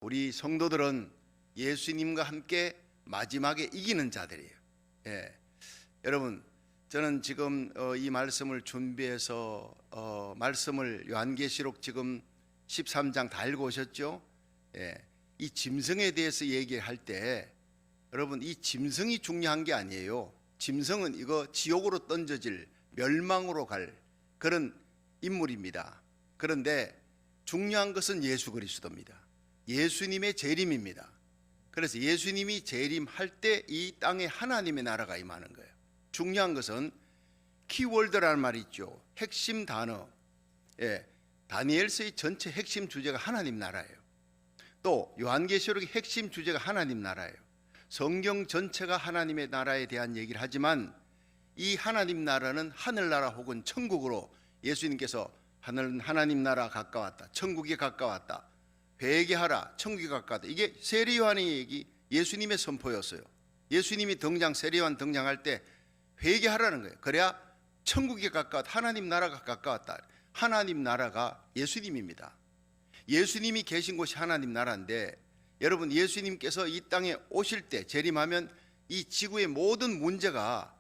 우리 성도들은 예수님과 함께 마지막에 이기는 자들이에요. 예. 여러분, 저는 지금 이 말씀을 준비해서 말씀을 요한계시록 지금 13장 다 읽어오셨죠? 예. 이 짐승에 대해서 얘기할 때 여러분, 이 짐승이 중요한 게 아니에요. 짐승은 이거 지옥으로 던져질, 멸망으로 갈 그런 인물입니다. 그런데 중요한 것은 예수 그리스도입니다. 예수님의 재림입니다. 그래서 예수님이 재림할 때 이 땅에 하나님의 나라가 임하는 거예요. 중요한 것은 키워드라는 말이 있죠. 핵심 단어. 예, 다니엘서의 전체 핵심 주제가 하나님 나라예요. 또 요한계시록의 핵심 주제가 하나님 나라예요. 성경 전체가 하나님의 나라에 대한 얘기를 하지만 이 하나님 나라는 하늘나라 혹은 천국으로 예수님께서 하나님 나라 가까웠다, 천국이 가까웠다, 회개하라, 천국이 가까웠다. 이게 세례요한의 얘기, 예수님의 선포였어요. 예수님이 세례요한 등장할 때 회개하라는 거예요. 그래야 천국이 가까웠다, 하나님 나라가 가까웠다. 하나님 나라가 예수님입니다. 예수님이 계신 곳이 하나님 나라인데, 여러분, 예수님께서 이 땅에 오실 때 재림하면 이 지구의 모든 문제가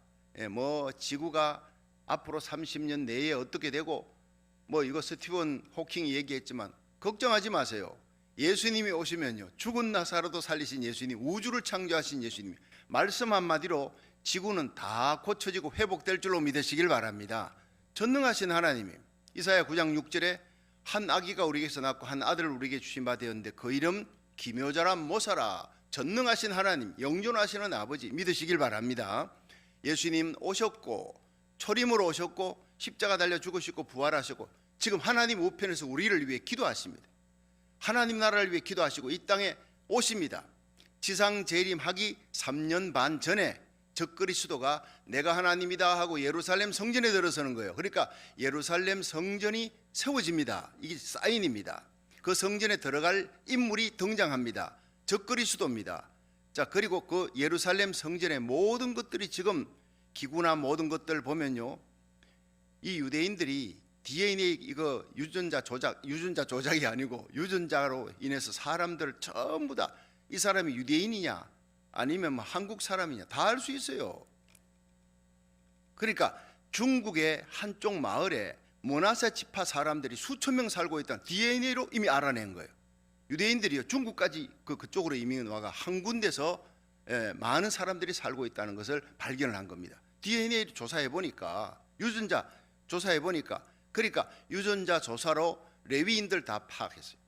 지구가 앞으로 30년 내에 어떻게 되고 이거 스티븐 호킹이 얘기했지만 걱정하지 마세요. 예수님이 오시면요, 죽은 나사로도 살리신 예수님, 우주를 창조하신 예수님, 말씀 한마디로 지구는 다 고쳐지고 회복될 줄로 믿으시길 바랍니다. 전능하신 하나님이 이사야 9장 6절에 한 아기가 우리에게서 낳고 한 아들을 우리에게 주신 바 되었는데 그 이름 기묘자라 모사라. 전능하신 하나님, 영존하시는 아버지 믿으시길 바랍니다. 예수님 오셨고 초림으로 오셨고 십자가 달려 죽으시고 부활하셨고 지금 하나님 우편에서 우리를 위해 기도하십니다. 하나님 나라를 위해 기도하시고 이 땅에 오십니다. 지상 재림하기 3년 반 전에 적그리스도가 내가 하나님이다 하고 예루살렘 성전에 들어서는 거예요. 그러니까 예루살렘 성전이 세워집니다. 이게 사인입니다. 그 성전에 들어갈 인물이 등장합니다. 적그리스도입니다. 자, 그리고 그 예루살렘 성전의 모든 것들이 지금 기구나 모든 것들 보면요, 이 유대인들이 DNA 이거 유전자 조작이 아니고 유전자로 인해서 사람들 전부 다 이 사람이 유대인이냐 아니면 한국 사람이냐 다 알 수 있어요. 그러니까 중국의 한쪽 마을에 므낫세 지파 사람들이 수천 명 살고 있다는 DNA로 이미 알아낸 거예요. 유대인들이요, 중국까지 그쪽으로 이민 와가 한 군데서 많은 사람들이 살고 있다는 것을 발견을 한 겁니다. DNA를 조사해 보니까, 유전자 조사해 보니까, 그러니까 유전자 조사로 레위인들 다 파악했어요.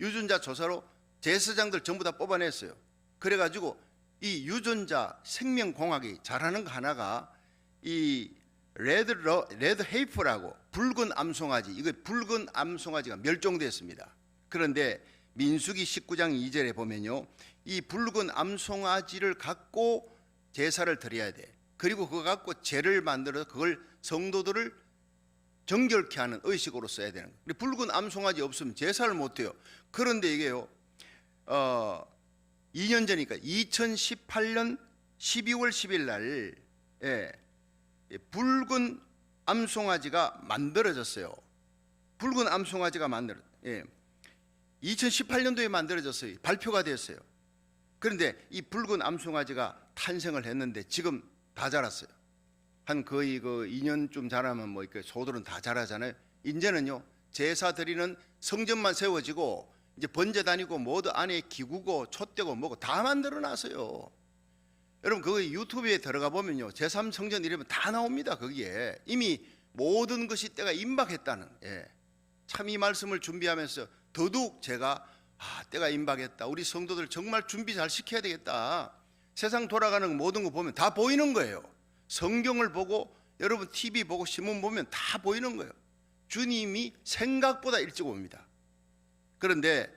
유전자 조사로 제사장들 전부 다 뽑아냈어요. 그래가지고 이 유전자 생명공학이 잘하는 거 하나가 이 레드 헤이프라고 붉은 암송아지, 이거 붉은 암송아지가 멸종됐습니다. 그런데 민수기 19장 2절에 보면요, 이 붉은 암송아지를 갖고 제사를 드려야 돼. 그리고 그거 갖고 제를 만들어서 그걸 성도들을 정결케 하는 의식으로 써야 되는 거예요. 근데 붉은 암송아지 없으면 제사를 못 해요. 그런데 이게요, 2년 전이니까 2018년 12월 10일 날 붉은 암송아지가 만들어졌어요. 붉은 암송아지가 2018년도에 만들어졌어요. 발표가 됐어요. 그런데 이 붉은 암송아지가 탄생을 했는데 지금 다 자랐어요. 한 거의 2년쯤 자라면 소들은 다 자라잖아요. 이제는요, 제사 드리는 성전만 세워지고 이제 번제 다니고 모두 안에 기구고 촛대고 뭐고 다 만들어 놨어요. 여러분, 그 유튜브에 들어가 보면요, 제3성전 이러면 다 나옵니다. 거기에 이미 모든 것이 때가 임박했다는. 참 이 말씀을 준비하면서 더더욱 제가 때가 임박했다, 우리 성도들 정말 준비 잘 시켜야 되겠다. 세상 돌아가는 모든 거 보면 다 보이는 거예요. 성경을 보고 여러분 TV 보고 신문 보면 다 보이는 거예요. 주님이 생각보다 일찍 옵니다. 그런데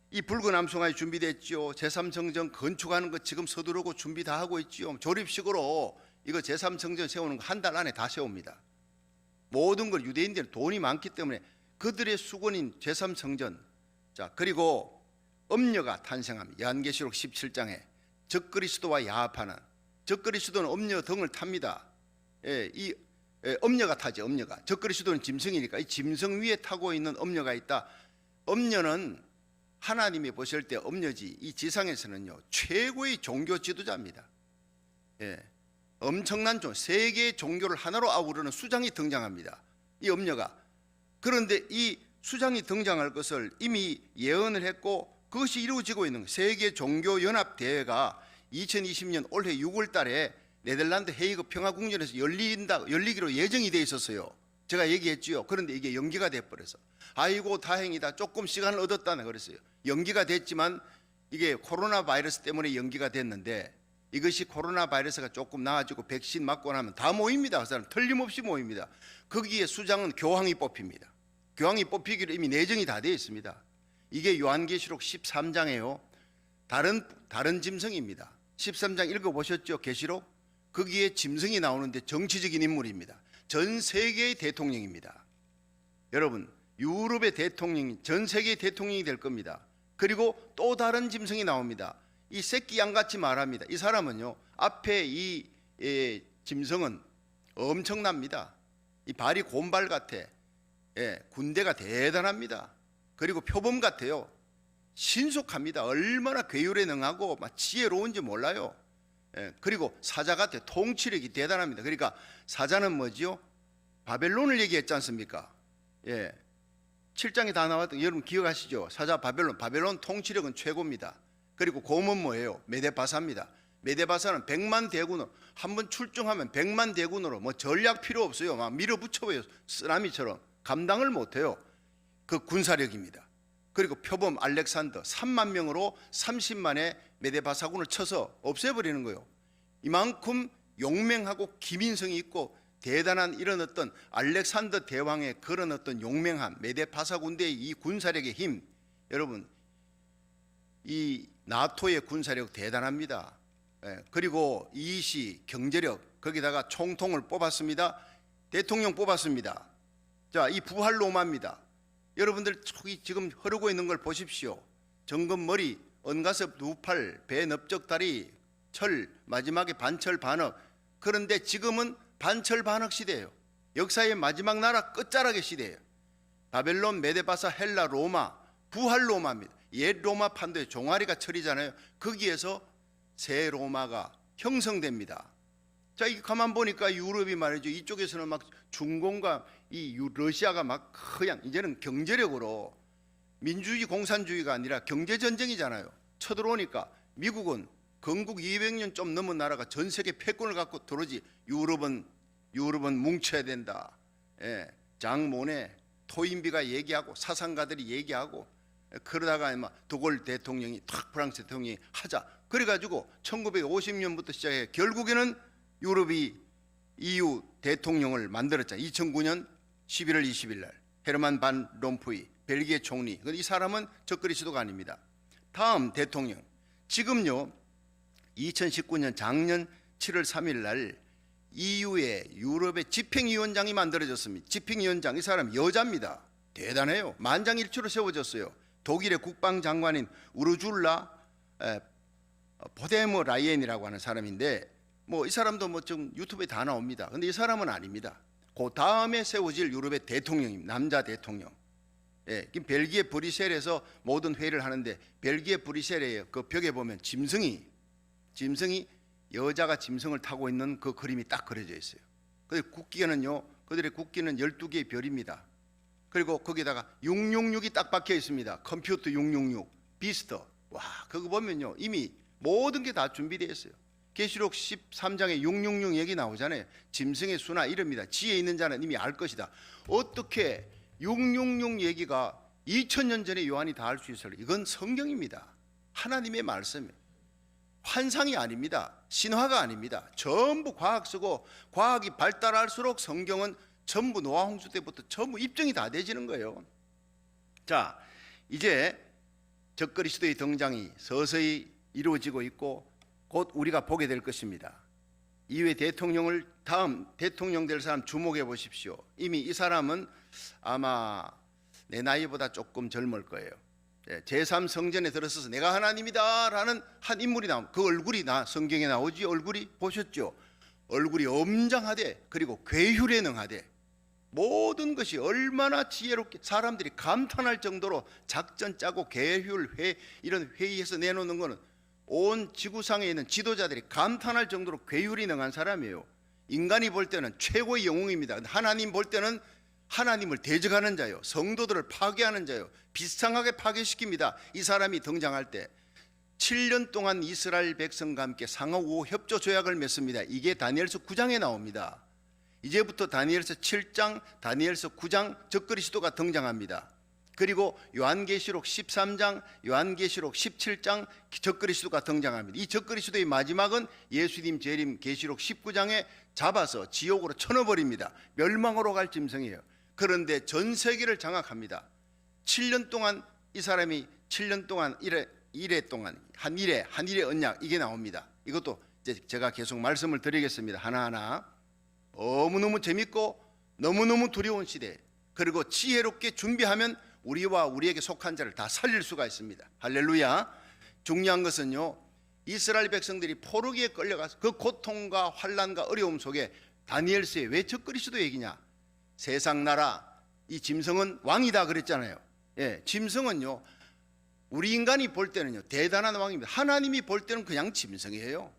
이 붉은 암송아지 준비됐죠. 제3성전 건축하는 거 지금 서두르고 준비 다 하고 있죠. 조립식으로 이거 제3성전 세우는 거 한 달 안에 다 세웁니다. 모든 걸 유대인들은 돈이 많기 때문에 그들의 수건인 제3성전. 자, 그리고 엄녀가 탄생합니다. 요한계시록 17장에 적그리스도와 야합하는, 적그리스도는 엄녀 등을 탑니다. 이 엄녀가 타죠. 엄녀가. 적그리스도는 짐승이니까 이 짐승 위에 타고 있는 엄녀가 있다. 엄녀는 하나님이 보실 때 엄녀지 이 지상에서는요 최고의 종교 지도자입니다. 예, 엄청난 세계의 종교를 하나로 아우르는 수장이 등장합니다. 이 엄녀가. 그런데 이 수장이 등장할 것을 이미 예언을 했고 그것이 이루어지고 있는 거예요. 세계 종교 연합 대회가 2020년 올해 6월 달에 네덜란드 헤이그 평화궁전에서 열리기로 예정이 돼 있었어요. 제가 얘기했지요. 그런데 이게 연기가 돼 버려서 아이고 다행이다. 조금 시간을 얻었다네 그랬어요. 연기가 됐지만 이게 코로나 바이러스 때문에 연기가 됐는데 이것이 코로나 바이러스가 조금 나아지고 백신 맞고 나면 다 모입니다. 그 사람 틀림없이 모입니다. 거기에 수장은 교황이 뽑힙니다. 교황이 뽑히기로 이미 내정이 다 되어 있습니다. 이게 요한계시록 13장에요. 다른 짐승입니다. 13장 읽어보셨죠? 계시록? 거기에 짐승이 나오는데 정치적인 인물입니다. 전 세계의 대통령입니다. 여러분, 유럽의 대통령이 전 세계의 대통령이 될 겁니다. 그리고 또 다른 짐승이 나옵니다. 이 새끼 양같이 말합니다. 이 사람은요 앞에 이 짐승은 엄청납니다. 이 발이 곰발 같아. 예, 군대가 대단합니다. 그리고 표범 같아요. 신속합니다. 얼마나 괴율에 능하고 막 지혜로운지 몰라요. 예, 그리고 사자 같아요. 통치력이 대단합니다. 그러니까 사자는 뭐지요? 바벨론을 얘기했지 않습니까? 예, 7장에 다 나왔던 여러분 기억하시죠? 사자 바벨론 통치력은 최고입니다. 그리고 곰은 뭐예요? 메데바사입니다. 메데바사는 100만 대군으로 한번 출정하면 100만 대군으로 뭐 전략 필요 없어요. 막 밀어붙여요. 쓰나미처럼 감당을 못해요. 그 군사력입니다. 그리고 표범 알렉산더 3만 명으로 30만의 메데바사군을 쳐서 없애버리는 거예요. 이만큼 용맹하고 기민성이 있고 대단한 이런 어떤 알렉산더 대왕의 그런 어떤 용맹함, 메데바사 군대의 이 군사력의 힘, 여러분 이 나토의 군사력 대단합니다. 예, 그리고 이시 경제력 거기다가 총통을 뽑았습니다. 대통령 뽑았습니다. 자, 이 부활 로마입니다. 여러분들 저기 지금 흐르고 있는 걸 보십시오. 정금 머리, 언가섭 두 팔, 배 넓적 다리, 철, 마지막에 반철 반억. 그런데 지금은 반철 반억 시대예요. 역사의 마지막 나라 끝자락의 시대예요. 바벨론, 메데바사, 헬라, 로마, 부활 로마입니다. 옛 로마 판도에 종아리가 철이잖아요. 거기에서 새 로마가 형성됩니다. 자, 이 가만 보니까 유럽이 말이죠. 이쪽에서는 막 중공과 이 러시아가 막 그냥 이제는 경제력으로 민주주의 공산주의가 아니라 경제 전쟁이잖아요. 쳐들어오니까 미국은 건국 200년 좀 넘은 나라가 전 세계 패권을 갖고 들어오지. 유럽은 뭉쳐야 된다. 예, 장 모네, 토인비가 얘기하고 사상가들이 얘기하고 그러다가 드골 대통령이 프랑스 대통령이 하자. 그래가지고 1950년부터 시작해 결국에는 유럽이 EU 대통령을 만들었잖아요. 2009년 11월 20일 날 헤르만 반 롬푸이 벨기에 총리. 이 사람은 적그리스도가 아닙니다. 다음 대통령. 지금요 2019년 작년 7월 3일 날 EU의 유럽의 집행위원장이 만들어졌습니다. 집행위원장 이 사람 여자입니다. 대단해요. 만장일치로 세워졌어요. 독일의 국방장관인 우르줄라 보데모 라이엔이라고 하는 사람인데 뭐 이 사람도 뭐 좀 유튜브에 다 나옵니다. 근데 이 사람은 아닙니다. 그 다음에 세워질 유럽의 대통령입니다. 남자 대통령. 예, 벨기에 브뤼셀에서 모든 회의를 하는데 벨기에 브뤼셀에 그 벽에 보면 짐승이 여자가 짐승을 타고 있는 그 그림이 딱 그려져 있어요. 그 국기는요, 그들의 국기는 12개의 별입니다. 그리고 거기다가 666이 딱 박혀 있습니다. 컴퓨터 666, 비스터. 와, 그거 보면요, 이미 모든 게 다 준비되어 있어요. 계시록 13장에 666 얘기 나오잖아요. 짐승의 수나 이름이다. 지혜 있는 자는 이미 알 것이다. 어떻게 666 얘기가 2000년 전에 요한이 다 알 수 있어요? 이건 성경입니다. 하나님의 말씀이에요. 환상이 아닙니다. 신화가 아닙니다. 전부 과학 쓰고 과학이 발달할수록 성경은 전부 노아 홍수 때부터 전부 입증이 다 되지는 거예요. 자, 이제 적그리스도의 등장이 서서히 이루어지고 있고 곧 우리가 보게 될 것입니다. 이후에 대통령을 다음 대통령 될 사람 주목해 보십시오. 이미 이 사람은 아마 내 나이보다 조금 젊을 거예요. 제3성전에 들어서서 내가 하나님이다 라는 한 인물이 나옵니다. 그 얼굴이 성경에 나오지. 얼굴이 보셨죠? 얼굴이 엄장하되 그리고 괴율에 능하되 모든 것이 얼마나 지혜롭게 사람들이 감탄할 정도로 작전 짜고 계획 이런 회의에서 내놓는 것은 온 지구상에 있는 지도자들이 감탄할 정도로 계율이 능한 사람이에요. 인간이 볼 때는 최고의 영웅입니다. 하나님 볼 때는 하나님을 대적하는 자요, 성도들을 파괴하는 자요, 비상하게 파괴시킵니다. 이 사람이 등장할 때 7년 동안 이스라엘 백성과 함께 상하 우호 협조 조약을 맺습니다. 이게 다니엘서 9장에 나옵니다. 이제부터 다니엘서 7장, 다니엘서 9장 적그리스도가 등장합니다. 그리고 요한계시록 13장, 요한계시록 17장 적그리스도가 등장합니다. 이 적그리스도의 마지막은 예수님 재림 계시록 19장에 잡아서 지옥으로 쳐넣어버립니다. 멸망으로 갈 짐승이에요. 그런데 전 세계를 장악합니다. 7년 동안 이 사람이 7년 동안 일해 동안 한 일의 언약, 이게 나옵니다. 이것도 이제 제가 계속 말씀을 드리겠습니다. 하나하나. 너무너무 재밌고 너무너무 두려운 시대, 그리고 지혜롭게 준비하면 우리와 우리에게 속한 자를 다 살릴 수가 있습니다. 할렐루야. 중요한 것은요, 이스라엘 백성들이 포로기에 끌려가서 그 고통과 환난과 어려움 속에 다니엘서에 왜 적그리스도 얘기냐, 세상 나라 이 짐승은 왕이다 그랬잖아요. 예, 짐승은요 우리 인간이 볼 때는요 대단한 왕입니다. 하나님이 볼 때는 그냥 짐승이에요.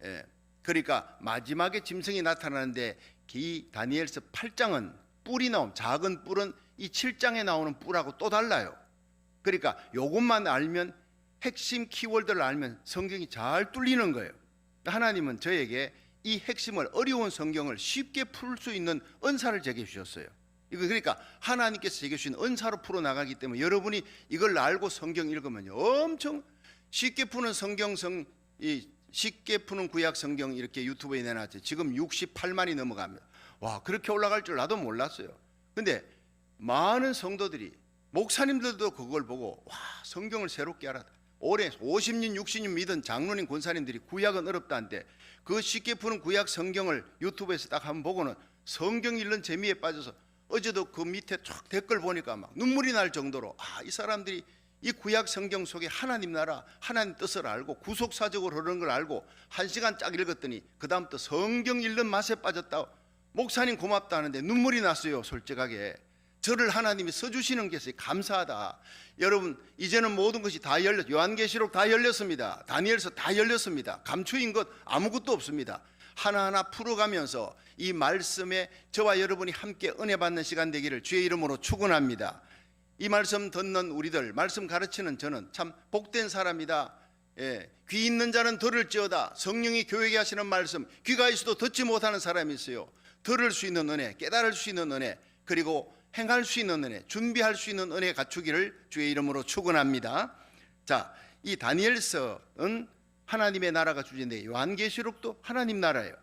예, 그러니까 마지막에 짐승이 나타나는데 이 다니엘서 8장은 뿔이 나옴, 작은 뿔은 이 7장에 나오는 뿔하고 또 달라요. 그러니까 이것만 알면, 핵심 키워드를 알면 성경이 잘 뚫리는 거예요. 하나님은 저에게 이 핵심을, 어려운 성경을 쉽게 풀 수 있는 은사를 제게 주셨어요. 이거 그러니까 하나님께서 제게 주신 은사로 풀어나가기 때문에 여러분이 이걸 알고 성경 읽으면요 엄청 쉽게 푸는 쉽게 푸는 구약 성경 이렇게 유튜브에 내놨죠. 지금 68만이 넘어갑니다. 와, 그렇게 올라갈 줄 나도 몰랐어요. 근데 많은 성도들이, 목사님들도 그걸 보고 와, 성경을 새롭게 알았다. 오래 50년 60년 믿은 장로님 권사님들이 구약은 어렵다는데 그 쉽게 푸는 구약 성경을 유튜브에서 딱 한번 보고는 성경 읽는 재미에 빠져서 어제도 그 밑에 쫙 댓글 보니까 막 눈물이 날 정도로, 이 사람들이 이 구약 성경 속에 하나님 나라, 하나님 뜻을 알고 구속사적으로 흐르는 걸 알고 1시간 쫙 읽었더니 그 다음부터 성경 읽는 맛에 빠졌다. 목사님 고맙다 하는데 눈물이 났어요. 솔직하게 저를 하나님이 써주시는 것이 감사하다. 여러분, 이제는 모든 것이 다 요한계시록 다 열렸습니다. 다니엘서 다 열렸습니다. 감추인 것 아무것도 없습니다. 하나하나 풀어가면서 이 말씀에 저와 여러분이 함께 은혜 받는 시간 되기를 주의 이름으로 축원합니다. 이 말씀 듣는 우리들, 말씀 가르치는 저는 참 복된 사람이다. 예, 귀 있는 자는 들을지어다. 성령이 교회에 하시는 말씀, 귀가 있어도 듣지 못하는 사람이 있어요. 들을 수 있는 은혜, 깨달을 수 있는 은혜, 그리고 행할 수 있는 은혜, 준비할 수 있는 은혜 갖추기를 주의 이름으로 축원합니다. 자, 이 다니엘서는 하나님의 나라가 주제인데 요한계시록도 하나님 나라예요.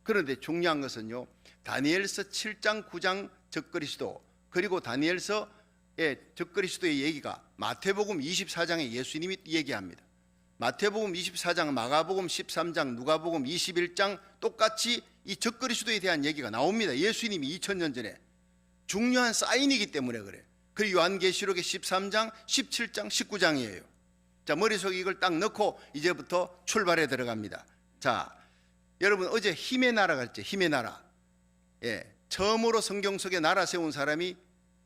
그런데 중요한 것은요, 다니엘서 7장 9장 적그리스도, 그리고 다니엘서의 적그리스도의 얘기가 마태복음 24장에 예수님이 얘기합니다. 마태복음 24장, 마가복음 13장, 누가복음 21장 똑같이 이 적그리스도에 대한 얘기가 나옵니다. 예수님이 2000년 전에. 중요한 사인이기 때문에 그래요. 그리고 요한계시록의 13장, 17장, 19장이에요. 자, 머릿속에 이걸 딱 넣고 이제부터 출발해 들어갑니다. 자, 여러분 어제 힘의 나라가 있죠. 힘의 나라. 예, 처음으로 성경 속에 나라 세운 사람이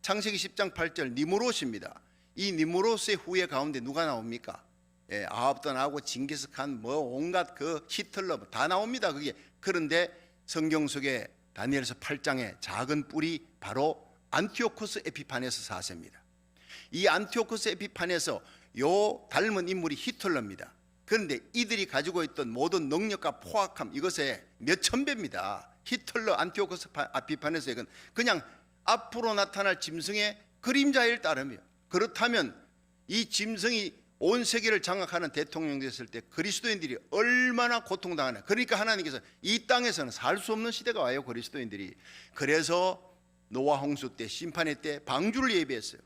창세기 10장 8절 니무롯입니다. 이 니무롯의 후예 가운데 누가 나옵니까? 예, 아합도 나오고 징기스칸 뭐 온갖 그 히틀러 다 나옵니다. 그게. 그런데 성경 속에 다니엘서 8장에 작은 뿔이 바로 안티오코스 에피파네스 4세입니다. 이 안티오코스 에피파네스 요 닮은 인물이 히틀러입니다. 그런데 이들이 가지고 있던 모든 능력과 포악함, 이것의 몇천 배입니다. 히틀러 안티오코스 에피파네스는 그냥 앞으로 나타날 짐승의 그림자일 따름이에요. 그렇다면 이 짐승이 온 세계를 장악하는 대통령 됐을 때 그리스도인들이 얼마나 고통당하나. 그러니까 하나님께서 이 땅에서는 살 수 없는 시대가 와요, 그리스도인들이. 그래서 노아 홍수 때, 심판의 때 방주를 예비했어요.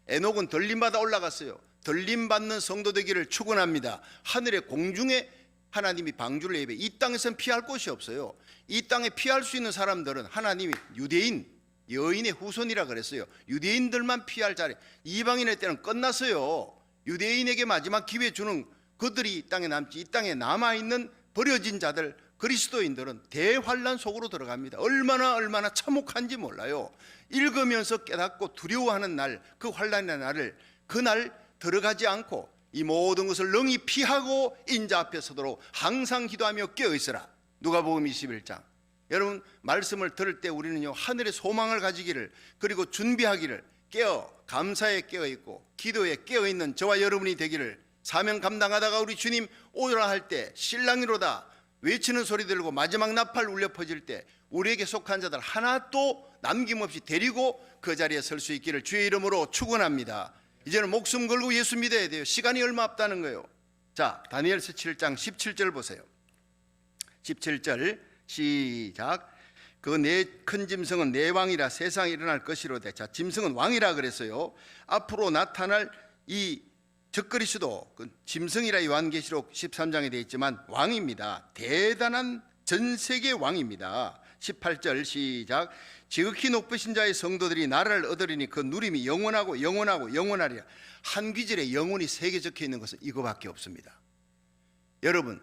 에녹은 들림받아 올라갔어요. 들림받는 성도 되기를 축원합니다. 하늘의 공중에 하나님이 방주를 예비해. 이 땅에서는 피할 곳이 없어요. 이 땅에 피할 수 있는 사람들은 하나님이 유대인, 여인의 후손이라 그랬어요. 유대인들만 피할 자리. 이방인의 때는 끝났어요. 유대인에게 마지막 기회 주는 그들이 이 땅에 남지, 이 땅에 남아있는 버려진 자들, 그리스도인들은 대환란 속으로 들어갑니다. 얼마나 참혹한지 몰라요. 읽으면서 깨닫고 두려워하는 날, 그 환란의 날을 그날 들어가지 않고 이 모든 것을 능히 피하고 인자 앞에 서도록 항상 기도하며 깨어있으라. 누가복음 21장. 여러분, 말씀을 들을 때 우리는요, 하늘의 소망을 가지기를, 그리고 준비하기를, 감사에 깨어있고 기도에 깨어있는 저와 여러분이 되기를, 사명 감당하다가 우리 주님 오라 할 때 신랑이로다 외치는 소리 들고 마지막 나팔 울려 퍼질 때 우리에게 속한 자들 하나도 남김없이 데리고 그 자리에 설 수 있기를 주의 이름으로 축원합니다. 이제는 목숨 걸고 예수 믿어야 돼요. 시간이 얼마 없다는 거예요. 자, 다니엘서 7장 17절 보세요. 17절 시작. 그 네 큰 짐승은 네 왕이라 세상에 일어날 것이로되. 자, 짐승은 왕이라 그랬어요. 앞으로 나타날 이 적그리스도, 그 짐승이라 요한계시록 13장에 되어 있지만 왕입니다. 대단한 전세계 왕입니다. 18절 시작. 지극히 높으신 자의 성도들이 나라를 얻으리니 그 누림이 영원하고 영원하리라. 한 귀절에 영원히 세 개 적혀 있는 것은 이거밖에 없습니다. 여러분,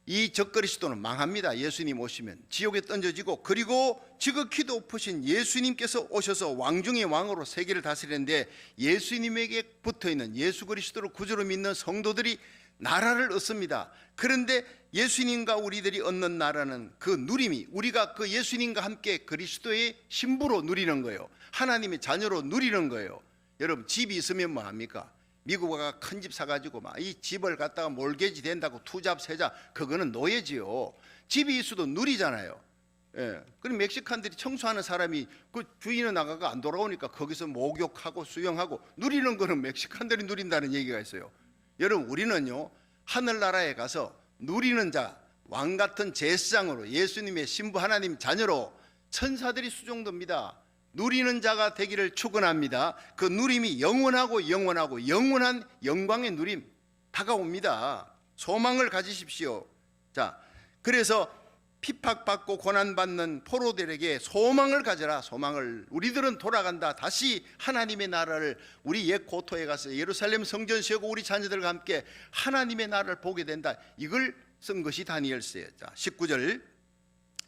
이 적그리스도는 망합니다. 예수님 오시면 지옥에 던져지고, 그리고 지극히 높으신 예수님께서 오셔서 왕 중의 왕으로 세계를 다스리는데, 예수님에게 붙어있는 예수 그리스도를 구주로 믿는 성도들이 나라를 얻습니다. 그런데 예수님과 우리들이 얻는 나라는 그 누림이, 우리가 그 예수님과 함께 그리스도의 신부로 누리는 거예요. 하나님의 자녀로 누리는 거예요. 여러분, 집이 있으면 뭐합니까? 미국 가가 큰 집 사가지고 막 이 집을 갖다가 몰개지 된다고 투잡 세자, 그거는 노예지요. 집이 있어도 누리잖아요. 예. 그럼 멕시칸들이 청소하는 사람이 그 주인은 나가가 안 돌아오니까 거기서 목욕하고 수영하고 누리는 거는 멕시칸들이 누린다는 얘기가 있어요. 여러분, 우리는요, 하늘나라에 가서 누리는 자, 왕 같은 제사장으로, 예수님의 신부 하나님 자녀로 천사들이 수종됩니다. 누리는 자가 되기를 축원합니다. 그 누림이 영원한 영광의 누림 다가옵니다. 소망을 가지십시오. 자, 그래서 핍박받고 고난받는 포로들에게 소망을 가져라. 소망을. 우리들은 돌아간다. 다시 하나님의 나라를, 우리 옛 고토에 가서 예루살렘 성전 세우고 우리 자녀들과 함께 하나님의 나라를 보게 된다. 이걸 쓴 것이 다니엘서예요. 자, 19절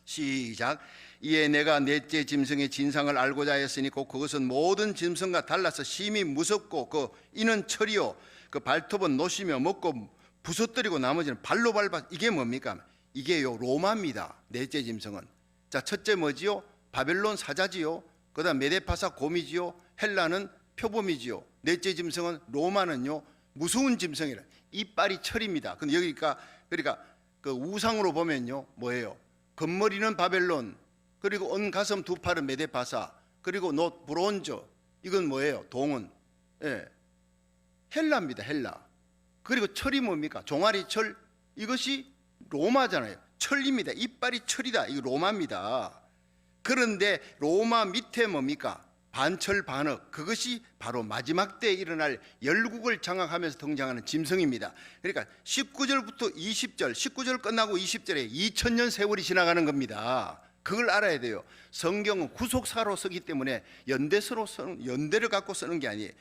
시작. 이에 내가 넷째 짐승의 진상을 알고자 하였으니 곧 그것은 모든 짐승과 달라서 심히 무섭고 이는 철이요 그 발톱은 노시며 먹고 부서뜨리고 나머지는 발로 밟아. 이게 뭡니까? 이게요, 로마입니다. 넷째 짐승은. 자, 첫째 뭐지요? 바벨론 사자지요. 그 다음 메데파사 곰이지요. 헬라는 표범이지요. 넷째 짐승은, 로마는요, 무서운 짐승이라. 이빨이 철입니다. 근데 여기가, 그러니까 그 우상으로 보면요, 뭐예요? 겉머리는 바벨론, 그리고 언가슴 두 팔은 메데파사, 그리고 노 브론즈, 이건 뭐예요? 동은. 예. 헬라입니다. 헬라. 그리고 철이 뭡니까? 종아리 철. 이것이 로마잖아요. 철입니다. 이빨이 철이다. 이거 로마입니다. 그런데 로마 밑에 뭡니까? 반철 반억. 그것이 바로 마지막 때에 일어날 열국을 장악하면서 등장하는 짐승입니다. 그러니까 19절부터 20절, 19절 끝나고 20절에 2000년 세월이 지나가는 겁니다. 그걸 알아야 돼요. 성경은 구속사로 쓰기 때문에 연대를 갖고 쓰는 게 아니에요.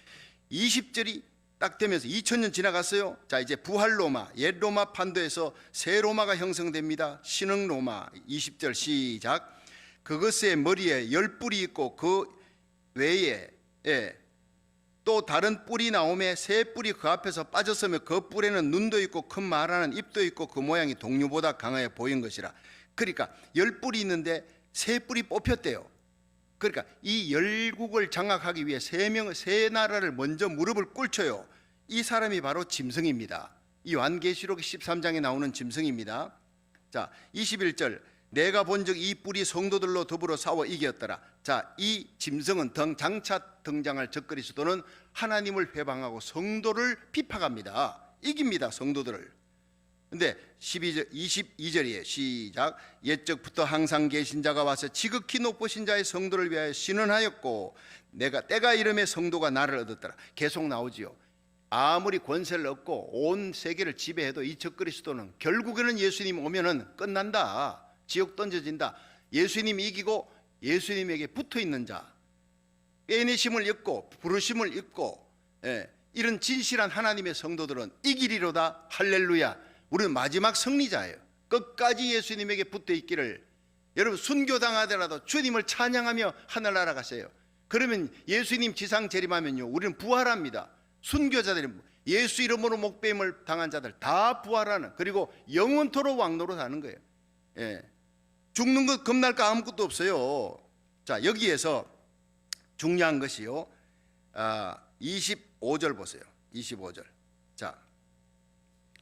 20절이 딱 되면서 2000년 지나갔어요. 자, 이제 부활 로마, 옛 로마 판도에서 새 로마가 형성됩니다. 신흥 로마. 20절 시작. 그것의 머리에 10뿔이 있고 그 외에 또 다른 뿔이 나오매 새 뿔이 그 앞에서 빠졌으며 그 뿔에는 눈도 있고 큰 말하는 입도 있고 그 모양이 동류보다 강하여 보인 것이라. 그러니까 10뿔이 있는데 새 뿔이 뽑혔대요. 그러니까 이 열국을 장악하기 위해 세 나라를 먼저 무릎을 꿇쳐요. 이 사람이 바로 짐승입니다. 이 요한계시록 13장에 나오는 짐승입니다. 자, 21절. 내가 본즉 이 뿔이 성도들로 더불어 싸워 이겼더라. 자, 이 짐승은 장차 등장할 적그리스도는 하나님을 회방하고 성도를 핍박합니다. 이깁니다, 성도들을. 근데 22절이에요. 시작. 옛적부터 항상 계신 자가 와서 지극히 높으신 자의 성도를 위하여 신원하였고 내가 때가 이름에 성도가 나를 얻었더라. 계속 나오지요. 아무리 권세를 얻고 온 세계를 지배해도 이 적그리스도는 결국에는 예수님 오면은 끝난다. 지옥 던져진다. 예수님 이기고 예수님에게 붙어있는 자, 빼내심을 입고 부르심을 입고 이런 진실한 하나님의 성도들은 이기리로다. 할렐루야. 우리는 마지막 승리자예요. 끝까지 예수님에게 붙어 있기를. 여러분, 순교당하더라도 주님을 찬양하며 하늘나라 가세요. 그러면 예수님 지상 재림하면요, 우리는 부활합니다. 순교자들이, 예수 이름으로 목배임을 당한 자들 다 부활하는, 그리고 영원토록 왕노릇 하는 거예요. 예. 죽는 것 겁날 거 아무것도 없어요. 자, 여기에서 중요한 것이요, 25절 보세요. 25절. 자,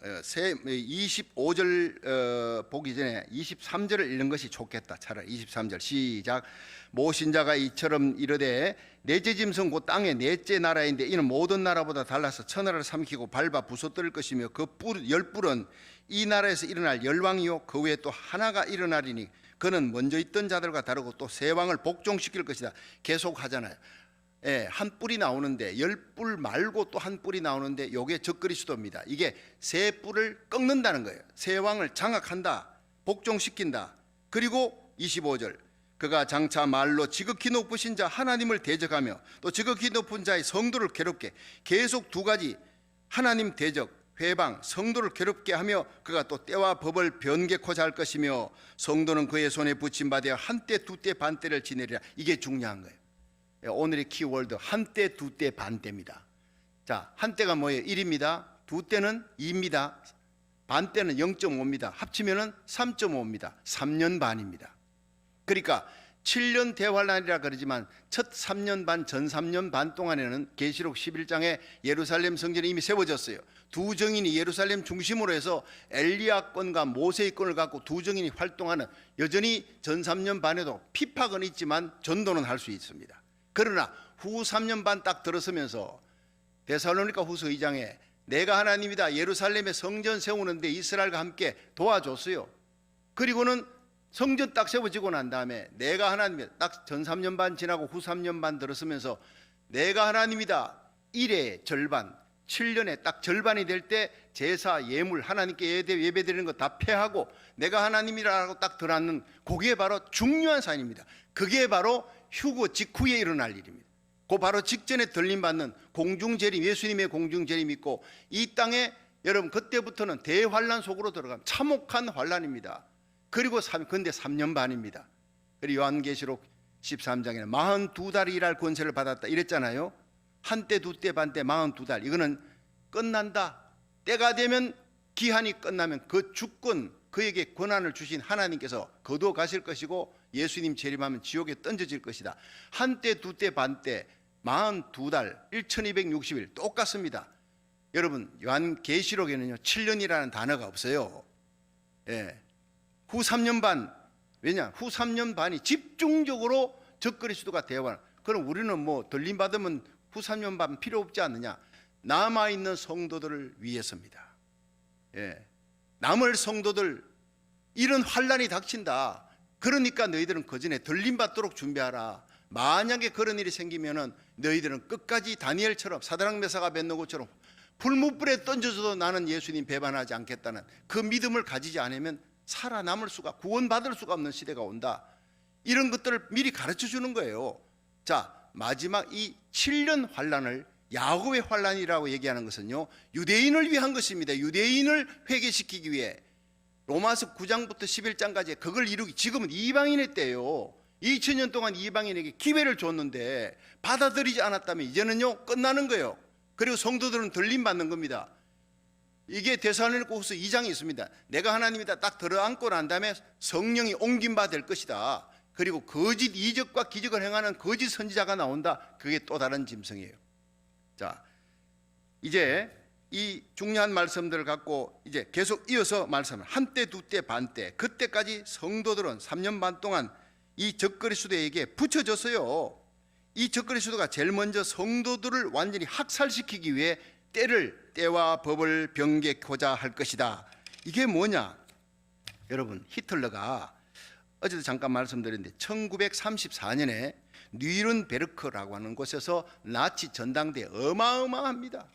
25절 보기 전에 23절을 읽는 것이 좋겠다. 차라리 23절 시작. 모신자가 이처럼 이르되 넷째 짐승 곧 땅의 넷째 나라인데 이는 모든 나라보다 달라서 천하를 삼키고 밟아 부서뜨릴 것이며 그 열뿔은 이 나라에서 일어날 열왕이요 그 외에 또 하나가 일어나리니 그는 먼저 있던 자들과 다르고 또 세 왕을 복종시킬 것이다. 계속 하잖아요. 예, 한 뿔이 나오는데, 열 뿔 말고 또 한 뿔이 나오는데, 요게 적그리스도입니다. 이게 세 뿔을 꺾는다는 거예요. 세 왕을 장악한다, 복종시킨다. 그리고 25절, 그가 장차 말로 지극히 높으신 자 하나님을 대적하며 또 지극히 높은 자의 성도를 괴롭게, 계속 두 가지, 하나님 대적, 회방, 성도를 괴롭게 하며 그가 또 때와 법을 변개코자 할 것이며 성도는 그의 손에 붙임 받아 한때 두때 반때를 지내리라. 이게 중요한 거예요. 오늘의 키워드, 한때 두때 반때입니다. 자, 한때가 뭐예요? 1입니다. 두때는 2입니다. 반때는 0.5입니다. 합치면은 3.5입니다. 3년 반입니다. 그러니까 7년 대환란이라 그러지만 첫 3년 반, 전 3년 반 동안에는 계시록 11장에 예루살렘 성전이 이미 세워졌어요. 두 정인이 예루살렘 중심으로 해서 엘리야권과 모세의권을 갖고 두 정인이 활동하는, 여전히 전 3년 반에도 핍박은 있지만 전도는 할 수 있습니다. 그러나 후 3년 반 딱 들어서면서 데살로니가 후서 2장에 내가 하나님이다, 예루살렘에 성전 세우는데 이스라엘과 함께 도와줬어요. 그리고는 성전 딱 세워지고 난 다음에 내가 하나님이다, 딱 전 3년 반 지나고 후 3년 반 들어서면서 내가 하나님이다 1의 절반, 7년에 딱 절반이 될 때 제사 예물 하나님께 예배드리는 거 다 폐하고 내가 하나님이라고 딱 들어앉는, 그게 바로 중요한 사인입니다. 그게 바로 휴거 직후에 일어날 일입니다. 그 바로 직전에 들림받는 공중재림, 예수님의 공중재림이 있고, 이 땅에 여러분 그때부터는 대환란 속으로 들어가면 참혹한 환란입니다. 그리고 근데 3년 반입니다. 그리고 요한계시록 13장에는 42달이 일할 권세를 받았다 이랬잖아요. 한때 두때 반때 42달, 이거는 끝난다. 때가 되면, 기한이 끝나면 그 주권, 그에게 권한을 주신 하나님께서 거두어 가실 것이고 예수님 재림하면 지옥에 던져질 것이다. 한때 두때 반때 42달 1260일 똑같습니다. 여러분, 요한계시록에는요 7년이라는 단어가 없어요. 예. 후 3년 반, 왜냐? 후 3년 반이 집중적으로 적그리스도가 되어와. 그럼 우리는 뭐 들림 받으면 후 3년 반 필요 없지 않느냐? 남아있는 성도들을 위해서입니다. 예. 남을 성도들, 이런 환란이 닥친다. 그러니까 너희들은 그 전에 들림 받도록 준비하라. 만약에 그런 일이 생기면은 너희들은 끝까지 다니엘처럼, 사드락 메사가 벳노고처럼 불못불에 던져줘도 나는 예수님 배반하지 않겠다는 그 믿음을 가지지 않으면 살아남을 수가, 구원받을 수가 없는 시대가 온다. 이런 것들을 미리 가르쳐 주는 거예요. 자, 마지막 이 7년 환란을 야곱의 환란이라고 얘기하는 것은요, 유대인을 위한 것입니다. 유대인을 회개시키기 위해. 로마서 9장부터 11장까지 그걸 이루기, 지금은 이방인의 때예요. 2000년 동안 이방인에게 기회를 줬는데 받아들이지 않았다면 이제는요 끝나는 거예요. 그리고 성도들은 들림 받는 겁니다. 이게 데살로니가후서 2장에 있습니다. 내가 하나님이다 딱 들어앉고 난 다음에 성령이 옮김 받을 것이다. 그리고 거짓 이적과 기적을 행하는 거짓 선지자가 나온다. 그게 또 다른 짐승이에요. 자, 이제 이 중요한 말씀들을 갖고 이제 계속 이어서 말씀을, 한때 두때 반때, 그때까지 성도들은 3년 반 동안 이 적그리스도에게 붙여졌어요. 이 적그리스도가 제일 먼저 성도들을 완전히 학살시키기 위해 때와 법을 변개코자 할 것이다. 이게 뭐냐? 여러분, 히틀러가 어제도 잠깐 말씀드렸는데 1934년에 뉘른베르크라고 하는 곳에서 나치 전당대회 어마어마합니다.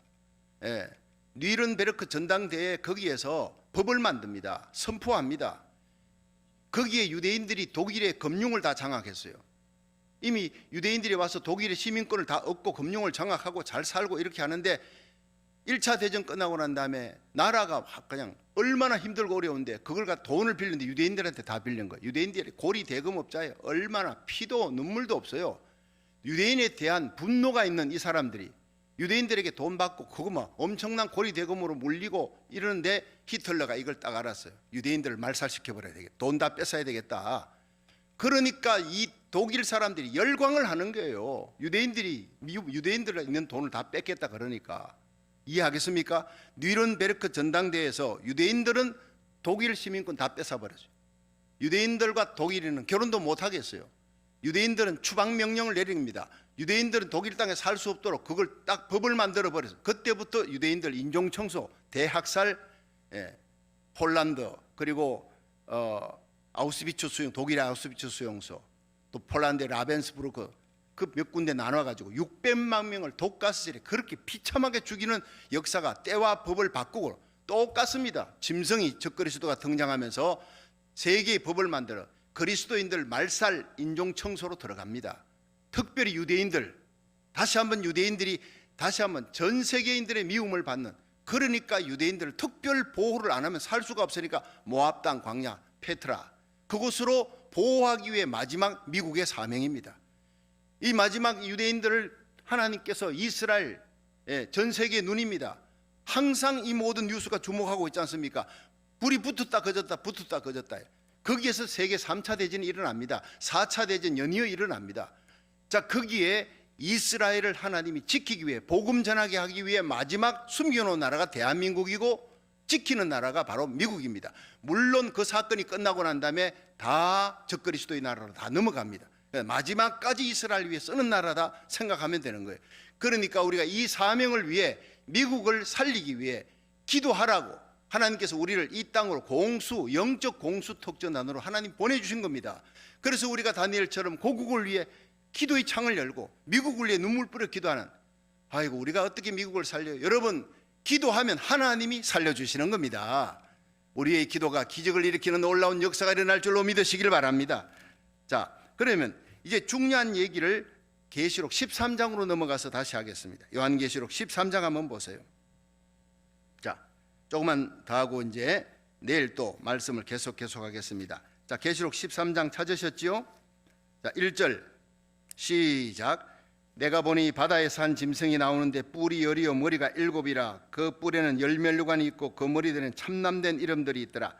예, 뉘른베르크 전당대회, 거기에서 법을 만듭니다. 선포합니다. 거기에 유대인들이 독일의 금융을 다 장악했어요. 이미 유대인들이 와서 독일의 시민권을 다 얻고 금융을 장악하고 잘 살고 이렇게 하는데 1차 대전 끝나고 난 다음에 나라가 그냥 얼마나 힘들고 어려운데 그걸 갖다 돈을 빌리는데 유대인들한테 다 빌린 거예요. 유대인들이 고리 대금업자예요. 얼마나 피도 눈물도 없어요. 유대인에 대한 분노가 있는 이 사람들이 유대인들에게 돈 받고 그거 막 엄청난 고리 대금으로 물리고 이러는데 히틀러가 이걸 딱 알았어요. 유대인들을 말살시켜버려야 되겠다. 돈 다 뺏어야 되겠다. 그러니까 이 독일 사람들이 열광을 하는 거예요. 유대인들이 있는 돈을 다 뺏겠다 그러니까. 이해하겠습니까? 뉘른베르크 전당대회에서 유대인들은 독일 시민권 다 뺏어버렸어요. 유대인들과 독일인은 결혼도 못 하겠어요. 유대인들은 추방 명령을 내립니다. 유대인들은 독일 땅에 살 수 없도록 그걸 딱 법을 만들어 버렸어요. 그때부터 유대인들 인종청소, 대학살, 폴란드 그리고 아우슈비츠 수용, 독일의 아우슈비츠 수용소, 또 폴란드의 라벤스부르크 그 몇 군데 나눠가지고 600만 명을 독가스질에 그렇게 비참하게 죽이는 역사가 때와 법을 바꾸고 똑같습니다. 짐승이 적그리스도가 등장하면서 세계의 법을 만들어 그리스도인들 말살 인종청소로 들어갑니다. 특별히 유대인들, 다시 한번 유대인들이 다시 한번 전 세계인들의 미움을 받는, 그러니까 유대인들을 특별 보호를 안 하면 살 수가 없으니까 모압 땅 광야 페트라 그곳으로 보호하기 위해 마지막 미국의 사명입니다. 이 마지막 유대인들을 하나님께서 이스라엘 전 세계의 눈입니다. 항상 이 모든 뉴스가 주목하고 있지 않습니까? 불이 붙었다 꺼졌다 붙었다 꺼졌다. 거기에서 세계 3차 대전이 일어납니다. 4차 대전 연이어 일어납니다. 자, 거기에 이스라엘을 하나님이 지키기 위해 복음 전하게 하기 위해 마지막 숨겨놓은 나라가 대한민국이고 지키는 나라가 바로 미국입니다. 물론 그 사건이 끝나고 난 다음에 다 적그리스도의 나라로 다 넘어갑니다. 마지막까지 이스라엘 위해 쓰는 나라다 생각하면 되는 거예요. 그러니까 우리가 이 사명을 위해 미국을 살리기 위해 기도하라고 하나님께서 우리를 이 땅으로 공수, 영적 공수 특전단으로 하나님 보내주신 겁니다. 그래서 우리가 다니엘처럼 고국을 위해 기도의 창을 열고 미국을 위해 눈물 뿌려 기도하는, 아이고 우리가 어떻게 미국을 살려요? 여러분, 기도하면 하나님이 살려주시는 겁니다. 우리의 기도가 기적을 일으키는 놀라운 역사가 일어날 줄로 믿으시길 바랍니다. 자, 그러면 이제 중요한 얘기를 계시록 13장으로 넘어가서 다시 하겠습니다. 요한계시록 13장 한번 보세요. 자, 조금만 더 하고 이제 내일 또 말씀을 계속하겠습니다. 자, 계시록 13장 찾으셨지요? 자, 1절 시작. 내가 보니 바다에서 한 짐승이 나오는데 뿔이 열이요 머리가 7이라 그 뿔에는 열면류관이 있고 그 머리들은 참남된 이름들이 있더라.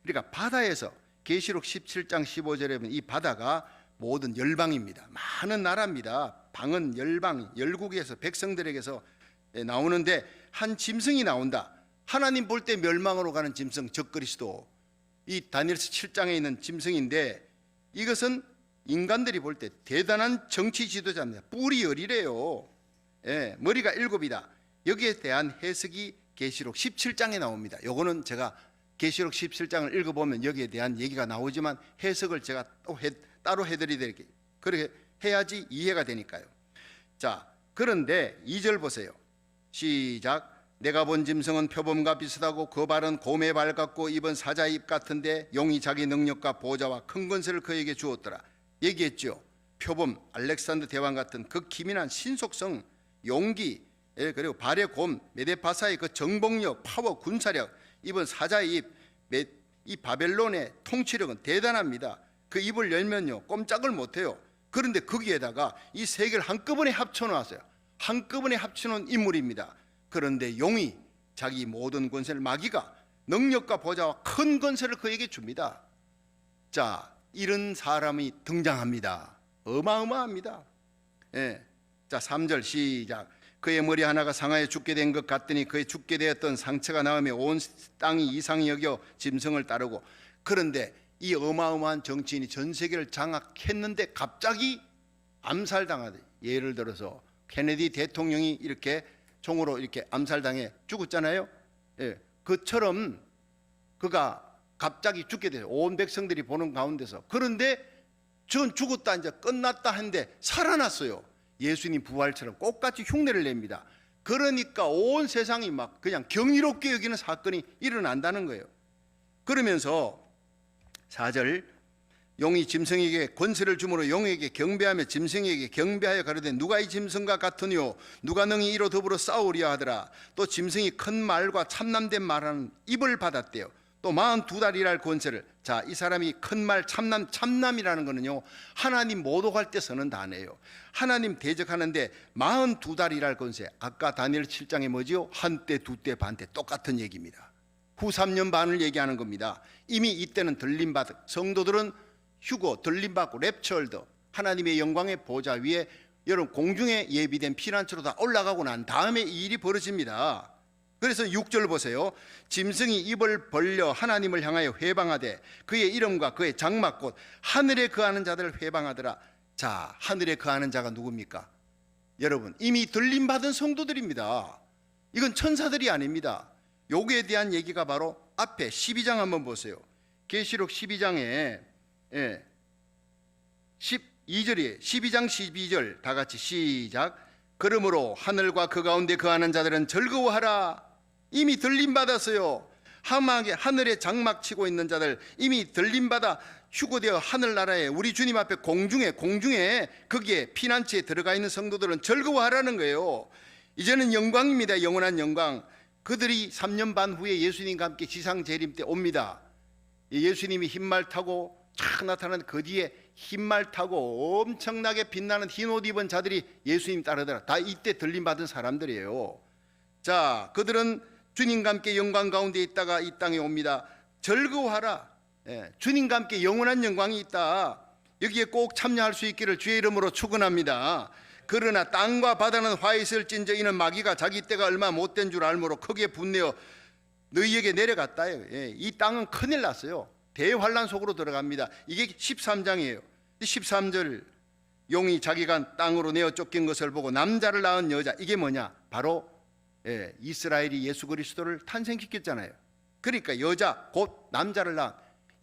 그러니까 바다에서 계시록 17장 15절에 보면 이 바다가 모든 열방입니다. 많은 나라입니다. 방은 열방, 열국에서 백성들에게서 나오는데 한 짐승이 나온다. 하나님 볼 때 멸망으로 가는 짐승 적그리스도, 이 다니엘서 7장에 있는 짐승인데 이것은 인간들이 볼 때 대단한 정치 지도자입니다. 뿔이 열이래요. 머리가 7이다. 여기에 대한 해석이 계시록 17장에 나옵니다. 요거는 제가 계시록 17장을 읽어보면 여기에 대한 얘기가 나오지만 해석을 제가 또 따로 해드리게, 그렇게 해야지 이해가 되니까요. 자, 그런데 2절 보세요. 시작. 내가 본 짐승은 표범과 비슷하고 그 발은 곰의 발 같고 입은 사자의 입 같은데 용이 자기 능력과 보좌와 큰 권세를 그에게 주었더라. 얘기했죠. 표범, 알렉산더 대왕 같은 그 기민한 신속성, 용기, 그리고 발의 곰, 메데파사의 그 정복력, 파워, 군사력, 입은 사자의 입, 이 바벨론의 통치력은 대단합니다. 그 입을 열면요 꼼짝을 못해요. 그런데 거기에다가 이 세 개를 한꺼번에 합쳐놓았어요. 한꺼번에 합쳐놓은 인물입니다. 그런데 용이 자기 모든 권세를, 마귀가 능력과 보좌와 큰 권세를 그에게 줍니다. 자, 이런 사람이 등장합니다. 어마어마합니다. 자, 3절 시작. 그의 머리 하나가 상하에 죽게 된 것 같더니 그의 죽게 되었던 상처가 나오며 온 땅이 이상히 여겨 짐승을 따르고. 그런데 이 어마어마한 정치인이 전 세계를 장악했는데 갑자기 암살당하듯, 예를 들어서 케네디 대통령이 이렇게 총으로 이렇게 암살당해 죽었잖아요. 그처럼 그가 갑자기 죽게 돼요. 온 백성들이 보는 가운데서. 그런데 전 죽었다 이제 끝났다 했는데 살아났어요. 예수님 부활처럼 똑같이 흉내를 냅니다. 그러니까 온 세상이 막 그냥 경이롭게 여기는 사건이 일어난다는 거예요. 그러면서 4절 용이 짐승에게 권세를 주므로 용에게 경배하며 짐승에게 경배하여 가로되 누가 이 짐승과 같으뇨 누가 능히 이로 더불어 싸우리야 하더라. 또 짐승이 큰 말과 참남된 말하는 입을 받았대요. 또 42달이랄 권세를. 자, 이 사람이 큰 말 참남이라는 거는요 하나님 모독할 때 쓰는 단어예요. 하나님 대적하는데 42달이랄 권세. 아까 다니엘 7장에 뭐지요? 한때 두때 반때 똑같은 얘기입니다. 후 3년 반을 얘기하는 겁니다. 이미 이때는 들림받은 성도들은 휴고 들림받고 랩처얼드 하나님의 영광의 보좌 위에 여러분 공중에 예비된 피난처로 다 올라가고 난 다음에 이 일이 벌어집니다. 그래서 6절 보세요. 짐승이 입을 벌려 하나님을 향하여 회방하되 그의 이름과 그의 장막 곧 하늘에 거하는 자들을 회방하더라. 자, 하늘에 거하는 자가 누굽니까? 여러분 이미 들림받은 성도들입니다. 이건 천사들이 아닙니다. 요거에 대한 얘기가 바로 앞에 12장 한번 보세요. 계시록 12장에 12절이에요. 12장 12절 다 같이 시작. 그러므로 하늘과 그 가운데 거하는 자들은 즐거워하라. 이미 들림받았어요. 하늘에 장막 치고 있는 자들 이미 들림받아 휴고되어 하늘나라에 우리 주님 앞에 공중에 거기에 피난처에 들어가 있는 성도들은 즐거워하라는 거예요. 이제는 영광입니다. 영원한 영광. 그들이 3년 반 후에 예수님과 함께 지상 재림 때 옵니다. 예수님이 흰말 타고 촥 나타나는 그 뒤에 흰말 타고 엄청나게 빛나는 흰 옷 입은 자들이 예수님 따르더라. 다 이때 들림받은 사람들이에요. 자, 그들은 주님과 함께 영광 가운데 있다가 이 땅에 옵니다. 즐거워하라. 주님과 함께 영원한 영광이 있다. 여기에 꼭 참여할 수 있기를 주의 이름으로 축원합니다. 그러나 땅과 바다는 화 있을진저 이는 마귀가 자기 때가 얼마 못된 줄 알므로 크게 분내어 너희에게 내려갔다. 이 땅은 큰일 났어요. 대환란 속으로 들어갑니다. 이게 13장이에요 13절 용이 자기가 땅으로 내어 쫓긴 것을 보고 남자를 낳은 여자. 이게 뭐냐? 바로 이스라엘이 예수 그리스도를 탄생시켰잖아요. 그러니까 여자 곧 남자를 낳은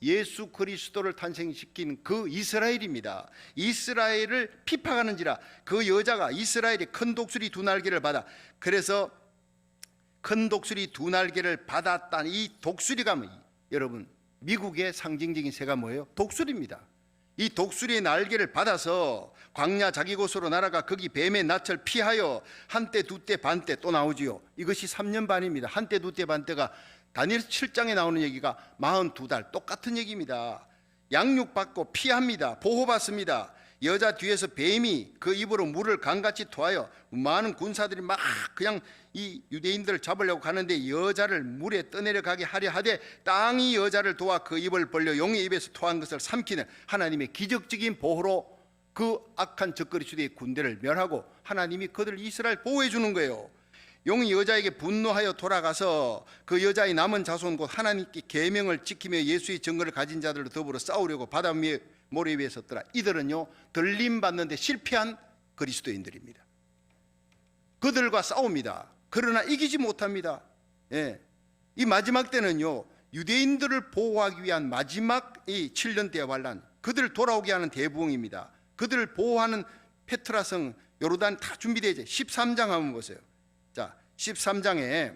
예수 그리스도를 탄생시킨 그 이스라엘입니다. 이스라엘을 핍박하는지라 그 여자가 이스라엘의 큰 독수리 두 날개를 받아. 그래서 큰 독수리 두 날개를 받았다는 이 독수리가 여러분 미국의 상징적인 새가 뭐예요? 독수리입니다. 이 독수리의 날개를 받아서 광야 자기 곳으로 날아가 거기 뱀의 낯을 피하여 한때 두때 반때 또 나오지요. 이것이 3년 반입니다. 한때 두때 반때가 다니엘 7장에 나오는 얘기가 42달 똑같은 얘기입니다. 양육받고 피합니다. 보호받습니다. 여자 뒤에서 뱀이 그 입으로 물을 강같이 토하여 많은 군사들이 막 그냥 이 유대인들을 잡으려고 가는데 여자를 물에 떠내려가게 하려 하되 땅이 여자를 도와 그 입을 벌려 용의 입에서 토한 것을 삼키는 하나님의 기적적인 보호로 그 악한 적그리 시대의 군대를 멸하고 하나님이 그들을 이스라엘 보호해 주는 거예요. 용이 여자에게 분노하여 돌아가서 그 여자의 남은 자손 곧 하나님께 계명을 지키며 예수의 증거를 가진 자들로 더불어 싸우려고 바다 위에 모래 위에 섰더라. 이들은요 들림 받는데 실패한 그리스도인들입니다. 그들과 싸웁니다. 그러나 이기지 못합니다. 이 마지막 때는요 유대인들을 보호하기 위한 마지막 이 7년 때의 환란, 그들을 돌아오게 하는 대부흥입니다. 그들을 보호하는 페트라성 요르단 다 준비되어 있죠. 13장 한번 보세요. 자, 13장에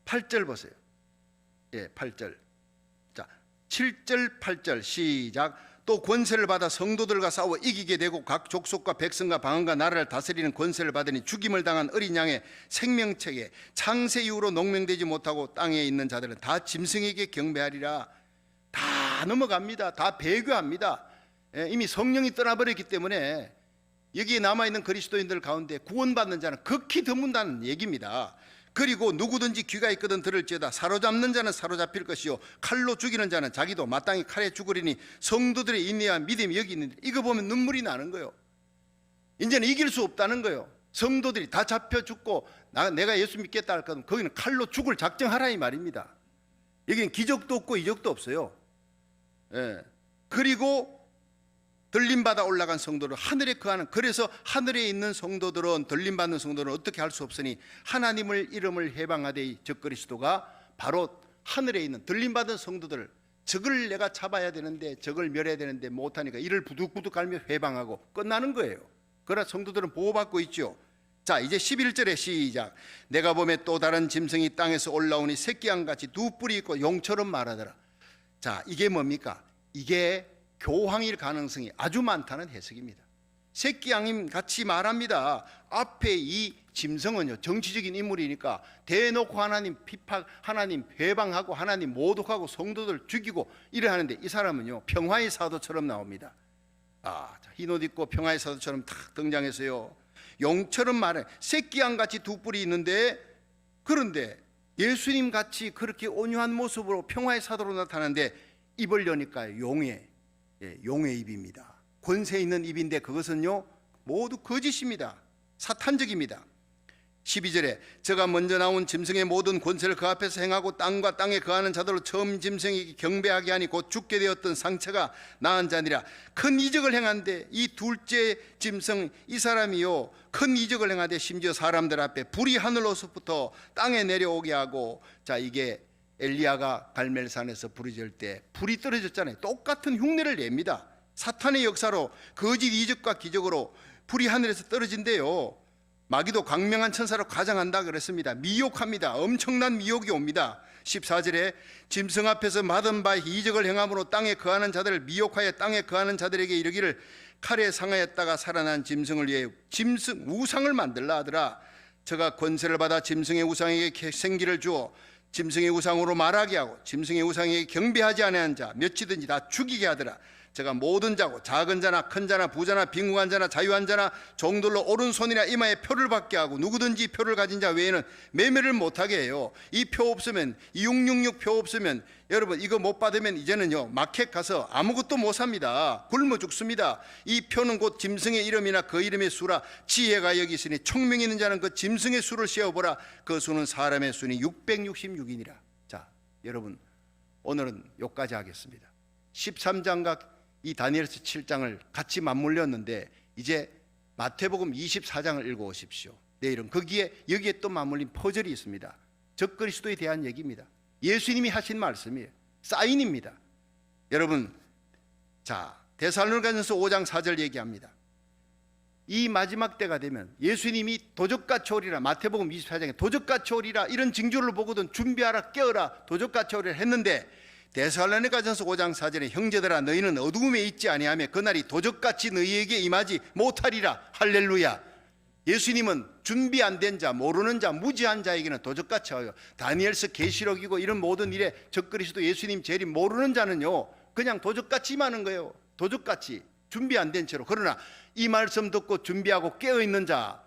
8절 보세요. 8절. 자, 7절 8절 시작. 또 권세를 받아 성도들과 싸워 이기게 되고 각 족속과 백성과 방언과 나라를 다스리는 권세를 받으니 죽임을 당한 어린 양의 생명책에 창세 이후로 농명되지 못하고 땅에 있는 자들은 다 짐승에게 경배하리라. 다 넘어갑니다. 다 배교합니다. 이미 성령이 떠나버렸기 때문에 여기에 남아있는 그리스도인들 가운데 구원받는 자는 극히 드문다는 얘기입니다. 그리고 누구든지 귀가 있거든 들을지어다. 사로잡는 자는 사로잡힐 것이요 칼로 죽이는 자는 자기도 마땅히 칼에 죽으리니 성도들의 인내와 믿음이 여기 있는데, 이거 보면 눈물이 나는 거예요. 이제는 이길 수 없다는 거예요. 성도들이 다 잡혀 죽고 내가 예수 믿겠다 할 거면 거기는 칼로 죽을 작정하라 이 말입니다. 여기는 기적도 없고 이적도 없어요. 그리고 들림받아 올라간 성도를 하늘에 거하는, 그래서 하늘에 있는 성도들은, 들림받는 성도들은 어떻게 할 수 없으니 하나님을 이름을 해방하되 이 적그리스도가 바로 하늘에 있는 들림받은 성도들, 적을 내가 잡아야 되는데 적을 멸해야 되는데 못하니까 이를 부득부득 갈며 회방하고 끝나는 거예요. 그러나 성도들은 보호받고 있죠. 자, 이제 11절에 시작. 내가 보매 또 다른 짐승이 땅에서 올라오니 새끼양같이 두 뿔이 있고 용처럼 말하더라. 자, 이게 뭡니까? 이게 교황일 가능성이 아주 많다는 해석입니다. 새끼 양임 같이 말합니다. 앞에 이 짐승은요, 정치적인 인물이니까 대놓고 하나님 피팍, 하나님 배방하고 하나님 모독하고 성도들 죽이고 이래 하는데, 이 사람은요 평화의 사도처럼 나옵니다. 흰 옷 입고 평화의 사도처럼 탁 등장해서요, 용처럼 말해. 새끼 양 같이 두 뿔이 있는데, 그런데 예수님 같이 그렇게 온유한 모습으로 평화의 사도로 나타나는데 입을 여니까 용의 입입니다. 권세 있는 입인데 그것은요 모두 거짓입니다. 사탄적입니다. 12절에 저가 먼저 나온 짐승의 모든 권세를 그 앞에서 행하고 땅과 땅에 거하는 자들로 처음 짐승에게 경배하게 하니 곧 죽게 되었던 상처가 나은 자니라. 큰 이적을 행한데 이 둘째 짐승 이 사람이요 큰 이적을 행하되 심지어 사람들 앞에 불이 하늘로서부터 땅에 내려오게 하고, 자, 이게 엘리야가 갈멜산에서 부르짖을 때 불이 떨어졌잖아요. 똑같은 흉내를 냅니다. 사탄의 역사로 거짓 이적과 기적으로 불이 하늘에서 떨어진대요. 마귀도 광명한 천사로 가장한다 그랬습니다. 미혹합니다. 엄청난 미혹이 옵니다. 14절에 짐승 앞에서 받은 바 이적을 행함으로 땅에 거하는 자들을 미혹하여 땅에 거하는 자들에게 이르기를 칼에 상하였다가 살아난 짐승을 위해 짐승 우상을 만들라 하더라. 저가 권세를 받아 짐승의 우상에게 생기를 주어 짐승의 우상으로 말하게 하고 짐승의 우상에게 경배하지 아니하는 자 몇이든지 다 죽이게 하더라. 제가 모든 자고 작은 자나 큰 자나 부자나 빈궁한 자나 자유한 자나 종들로 오른손이나 이마에 표를 받게 하고 누구든지 표를 가진 자 외에는 매매를 못하게 해요. 이 표 없으면, 이 666 표 없으면, 여러분 이거 못 받으면 이제는요 마켓 가서 아무것도 못 삽니다. 굶어 죽습니다. 이 표는 곧 짐승의 이름이나 그 이름의 수라. 지혜가 여기 있으니 총명이 있는 자는 그 짐승의 수를 세어보라. 그 수는 사람의 수니 666이니라. 자, 여러분 오늘은 여기까지 하겠습니다. 13장과 이 다니엘서 7장을 같이 맞물렸는데 이제 마태복음 24장을 읽어오십시오. 내일은 여기에 또 맞물린 퍼즐이 있습니다. 적그리스도에 대한 얘기입니다. 예수님이 하신 말씀이에요. 사인입니다. 여러분, 자, 데살로니가전서 5장 4절 얘기합니다. 이 마지막 때가 되면 예수님이 도적같이 오리라, 마태복음 24장에 도적같이 오리라, 이런 징조를 보거든 준비하라, 깨어라, 도적같이 오리라 했는데, 데살로니가전서 5장 4절에 형제들아 너희는 어두움에 있지 아니하며 그날이 도적같이 너희에게 임하지 못하리라. 할렐루야. 예수님은 준비 안 된 자, 모르는 자, 무지한 자에게는 도적같이 와요. 다니엘서 계시록이고 이런 모든 일에 적그리스도 예수님 재림 모르는 자는요 그냥 도적같이 임하는 거예요. 도적같이 준비 안 된 채로. 그러나 이 말씀 듣고 준비하고 깨어있는 자,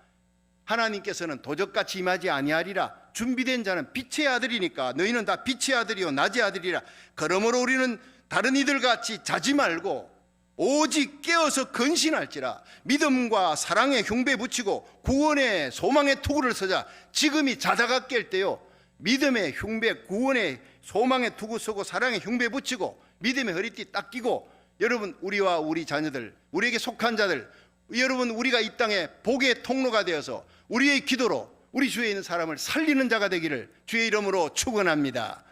하나님께서는 도적같이 임하지 아니하리라. 준비된 자는 빛의 아들이니까 너희는 다 빛의 아들이요 낮의 아들이라. 그러므로 우리는 다른 이들 같이 자지 말고 오직 깨어서 근신할지라. 믿음과 사랑의 흉배 붙이고 구원의 소망의 투구를 서자. 지금이 자다가 깰 때요 믿음의 흉배, 구원의 소망의 투구 서고 사랑의 흉배 붙이고 믿음의 허리띠 딱 끼고, 여러분 우리와 우리 자녀들, 우리에게 속한 자들, 여러분 우리가 이 땅에 복의 통로가 되어서 우리의 기도로 우리 주위에 있는 사람을 살리는 자가 되기를 주의 이름으로 축원합니다.